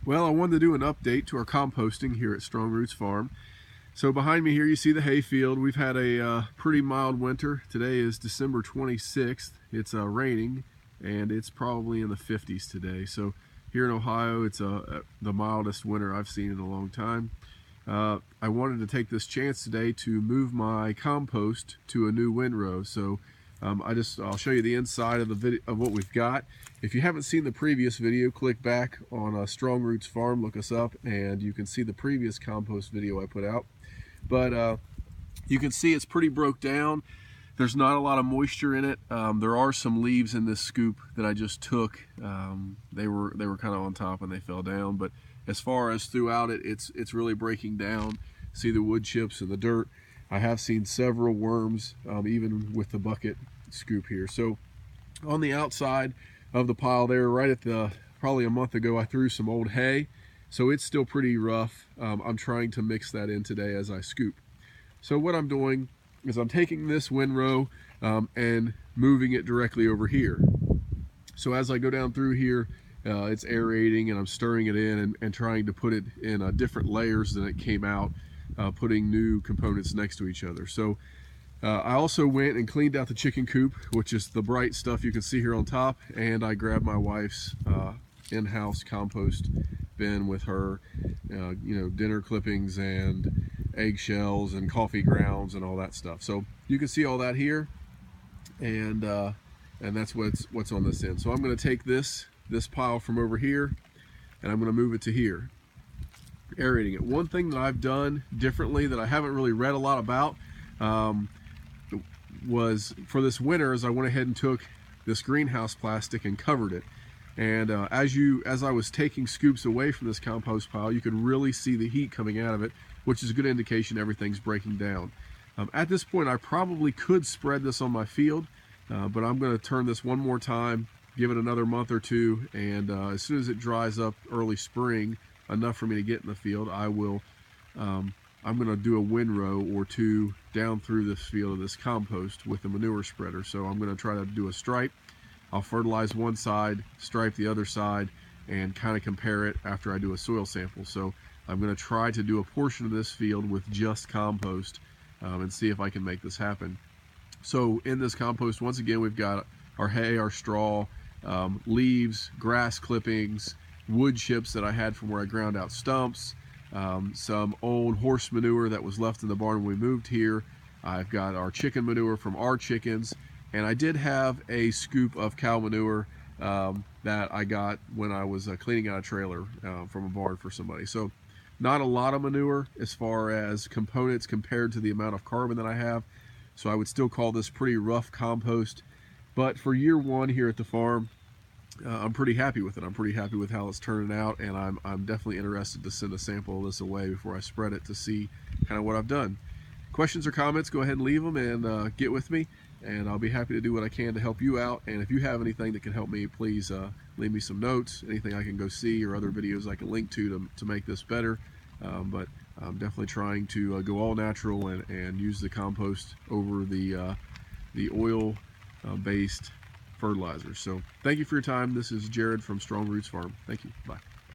Well, I wanted to do an update to our composting here at Strong Roots Farm. So behind me here you see the hay field. We've had a pretty mild winter. Today is December 26th. It's raining and it's probably in the 50s today. So here in Ohio it's the mildest winter I've seen in a long time. I wanted to take this chance today to move my compost to a new windrow. So I'll show you the inside of the of what we've got. If you haven't seen the previous video, click back on Strong Roots Farm, look us up, and you can see the previous compost video I put out. But you can see it's pretty broke down. There's not a lot of moisture in it. There are some leaves in this scoop that I just took. They were kind of on top and they fell down. But as far as throughout it, it's really breaking down. See the wood chips and the dirt. I have seen several worms, even with the bucket scoop here. So on the outside of the pile there, right at probably a month ago, I threw some old hay. So it's still pretty rough. I'm trying to mix that in today as I scoop. So what I'm doing is I'm taking this windrow and moving it directly over here. So as I go down through here, it's aerating and I'm stirring it in and trying to put it in different layers than it came out, putting new components next to each other. So I also went and cleaned out the chicken coop, which is the bright stuff you can see here on top, and I grabbed my wife's in-house compost bin with her, dinner clippings and eggshells and coffee grounds and all that stuff. So you can see all that here, and that's what's on this end. So I'm going to take this pile from over here and I'm going to move it to here, aerating it. One thing that I've done differently that I haven't really read a lot about was for this winter, is I went ahead and took this greenhouse plastic and covered it. And as I was taking scoops away from this compost pile, you could really see the heat coming out of it, which is a good indication everything's breaking down. At this point, I probably could spread this on my field, but I'm going to turn this one more time, give it another month or two, and as soon as it dries up early spring, enough for me to get in the field, I will. I'm going to do a windrow or two down through this field of this compost with the manure spreader. So I'm going to try to do a stripe. I'll fertilize one side, stripe the other side, and kind of compare it after I do a soil sample. So I'm going to try to do a portion of this field with just compost and see if I can make this happen. So in this compost, once again, we've got our hay, our straw, leaves, grass clippings, wood chips that I had from where I ground out stumps, some old horse manure that was left in the barn when we moved here. I've got our chicken manure from our chickens, and I did have a scoop of cow manure that I got when I was cleaning out a trailer from a barn for somebody. So not a lot of manure as far as components compared to the amount of carbon that I have. So I would still call this pretty rough compost. But for year one here at the farm, I'm pretty happy with it. I'm pretty happy with how it's turning out, and I'm definitely interested to send a sample of this away before I spread it to see kind of what I've done. Questions or comments, go ahead and leave them and get with me, and I'll be happy to do what I can to help you out. And if you have anything that can help me, please leave me some notes, anything I can go see or other videos I can link to make this better. But I'm definitely trying to go all natural and use the compost over the oil based fertilizer. So thank you for your time. This is Jared from Strong Roots Farm. Thank you. Bye.